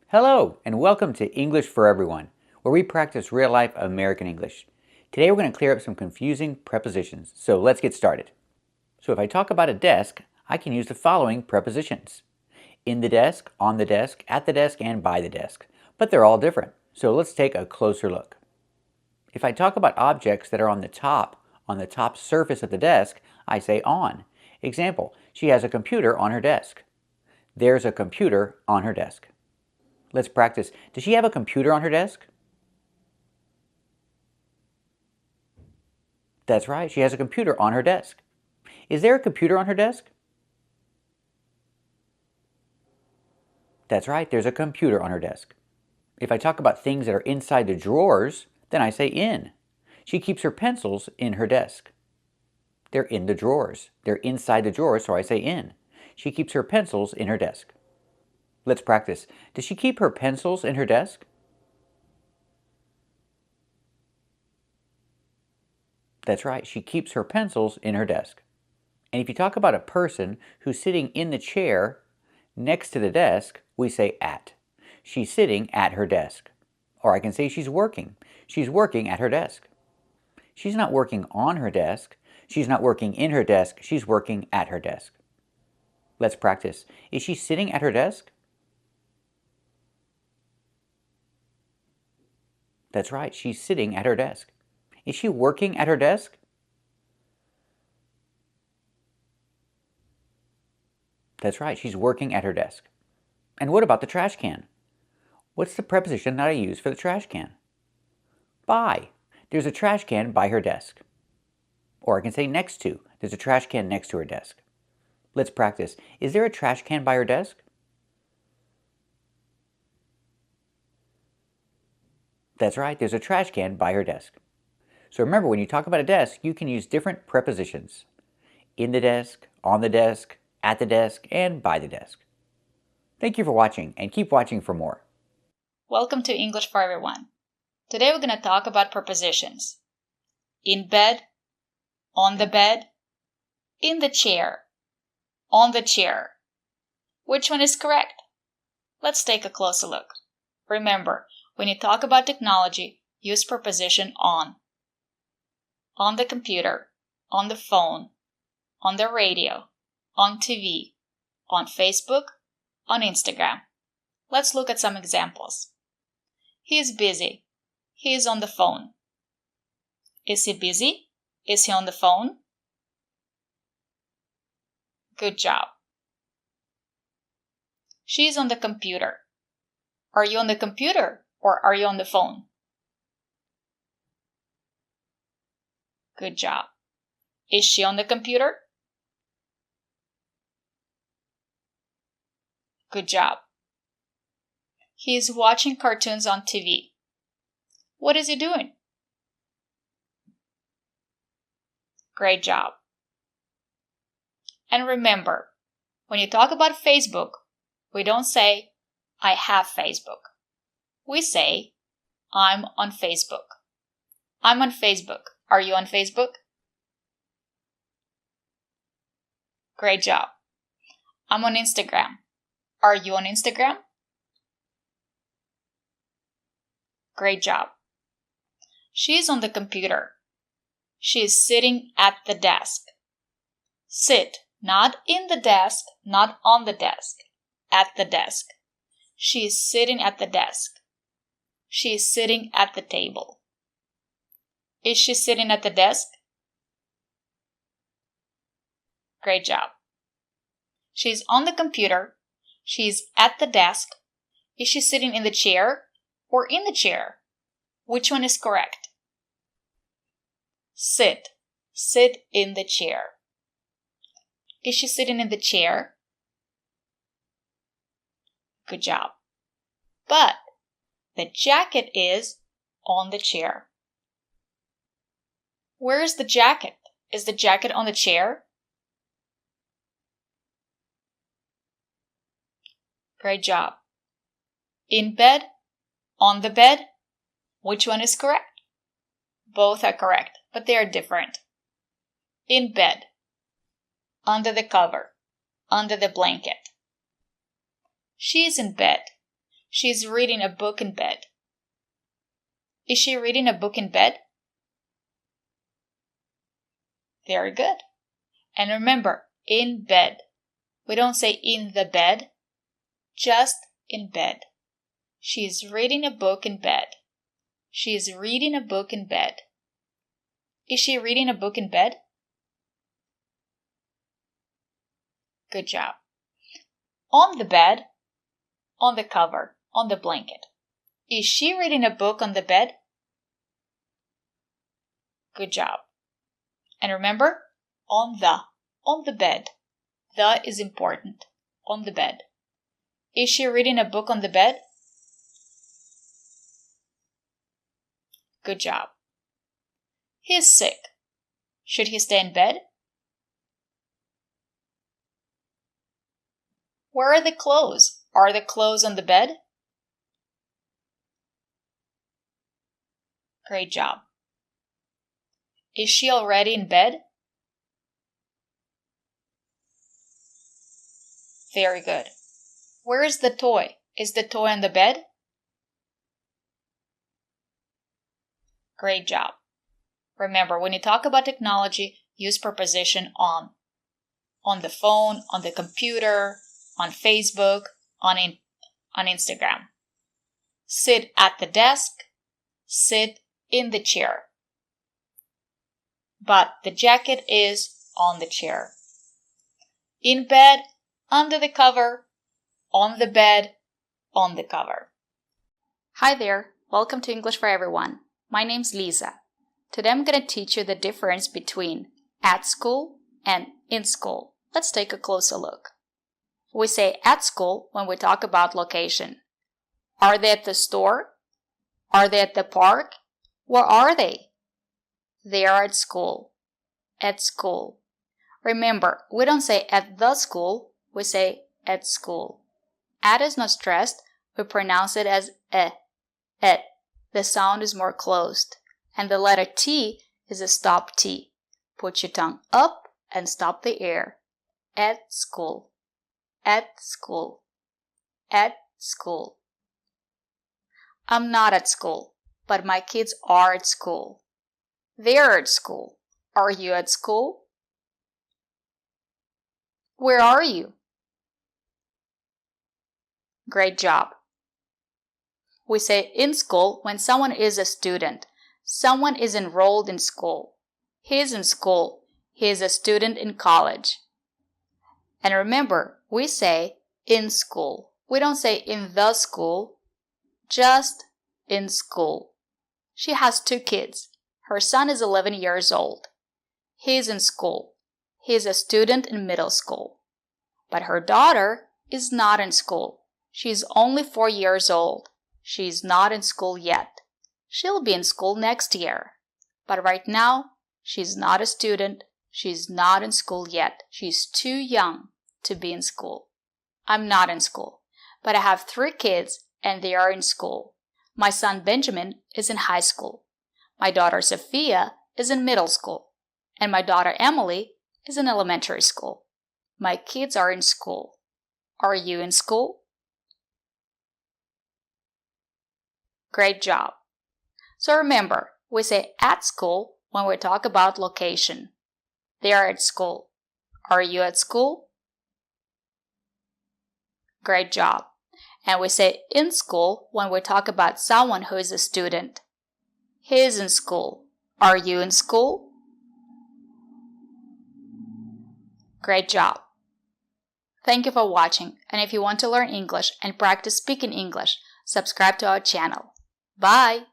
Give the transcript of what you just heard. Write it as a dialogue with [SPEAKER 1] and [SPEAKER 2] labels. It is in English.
[SPEAKER 1] Hello, and welcome to English for Everyone, where we practice real-life American English. Today we're going to clear up some confusing prepositions, so let's get started. So if I talk about a desk, I can use the following prepositions. In the desk, on the desk, at the desk, and by the desk. But they're all different, so let's take a closer look. If I talk about objects that are on the top surface of the desk, I say on. Example, she has a computer on her desk. There's a computer on her desk. Let's practice. Does she have a computer on her desk? That's right, she has a computer on her desk. Is there a computer on her desk? That's right, there's a computer on her desk. If I talk about things that are inside the drawers, then I say in. She keeps her pencils in her desk. They're in the drawers. They're inside the drawers, so I say in. She keeps her pencils in her desk. Let's practice. Does she keep her pencils in her desk? That's right, she keeps her pencils in her desk. And if you talk about a person who's sitting in the chair next to the desk, we say at. She's sitting at her desk. Or I can say she's working. She's working at her desk. She's not working on her desk. She's not working in her desk. She's working at her desk. Let's practice. Is she sitting at her desk? That's right, she's sitting at her desk. Is she working at her desk? That's right, she's working at her desk. And what about the trash can? What's the preposition that I use for the trash can? By. There's a trash can by her desk. Or I can say next to. There's a trash can next to her desk. Let's practice. Is there a trash can by her desk? That's right, there's a trash can by her desk. So remember, when you talk about a desk, you can use different prepositions. In the desk, on the desk, at the desk, and by the desk. Thank you for watching, and keep watching for more.
[SPEAKER 2] Welcome to English for Everyone. Today we're going to talk about prepositions. In bed, on the bed, in the chair, on the chair. Which one is correct? Let's take a closer look. Remember, when you talk about technology, use preposition on. On the computer, on the phone, on the radio, on TV, on Facebook, on Instagram. Let's look at some examples. He is busy. He is on the phone. Is he busy? Is he on the phone? Good job. She is on the computer. Are you on the computer or are you on the phone? Good job. Is she on the computer? Good job. He is watching cartoons on TV. What is he doing? Great job. And remember, when you talk about Facebook, we don't say, I have Facebook. We say, I'm on Facebook. I'm on Facebook. Are you on Facebook? Great job. I'm on Instagram. Are you on Instagram? Great job. She's on the computer. She is sitting at the desk. Sit, not in the desk, not on the desk, at the desk. She is sitting at the desk. She is sitting at the table. Is she sitting at the desk? Great job. She's on the computer. She's at the desk. Is she sitting in the chair or in the chair? Which one is correct? Sit. Sit in the chair. Is she sitting in the chair? Good job. But the jacket is on the chair. Where is the jacket? Is the jacket on the chair? Great job. In bed, on the bed, which one is correct? Both are correct, but they are different. In bed, under the cover, under the blanket. She is in bed. She's reading a book in bed. Is she reading a book in bed? Very good. And remember, in bed. We don't say in the bed, just in bed. She's reading a book in bed. She's reading a book in bed. Is she reading a book in bed? Good job. On the bed, on the cover, on the blanket. Is she reading a book on the bed? Good job. And remember, on the bed. The is important. On the bed. Is she reading a book on the bed? Good job. He is sick. Should he stay in bed? Where are the clothes? Are the clothes on the bed? Great job. Is she already in bed? Very good. Where is the toy? Is the toy on the bed? Great job. Remember, when you talk about technology, use preposition on. On the phone, on the computer, on Facebook, on Instagram. Sit at the desk, sit in the chair. But the jacket is on the chair. In bed, under the cover, on the bed, on the cover. Hi there, welcome to English for Everyone. My name's Lisa. Today I'm going to teach you the difference between at school and in school. Let's take a closer look. We say at school when we talk about location. Are they at the store? Are they at the park? Where are they? They are at school. At school. Remember, we don't say at the school, we say at school. At is not stressed, we pronounce it as et. The sound is more closed. And the letter T is a stop T. Put your tongue up and stop the air. At school. At school. At school. I'm not at school, but my kids are at school. They're at school. Are you at school? Where are you? Great job. We say in school when someone is a student. Someone is enrolled in school. He is in school. He is a student in college. And remember, we say in school. We don't say in the school, just in school. She has 2 kids. Her son is 11 years old. He is in school. He is a student in middle school. But her daughter is not in school. She is only 4 years old. She is not in school yet. She'll be in school next year. But right now, she's not a student. She's not in school yet. She's too young to be in school. I'm not in school, but I have 3 kids and they are in school. My son Benjamin is in high school. My daughter Sophia is in middle school. And my daughter Emily is in elementary school. My kids are in school. Are you in school? Great job. So remember, we say at school when we talk about location. They are at school. Are you at school? Great job. And we say in school when we talk about someone who is a student. He is in school. Are you in school? Great job. Thank you for watching, and if you want to learn English and practice speaking English, subscribe to our channel. Bye!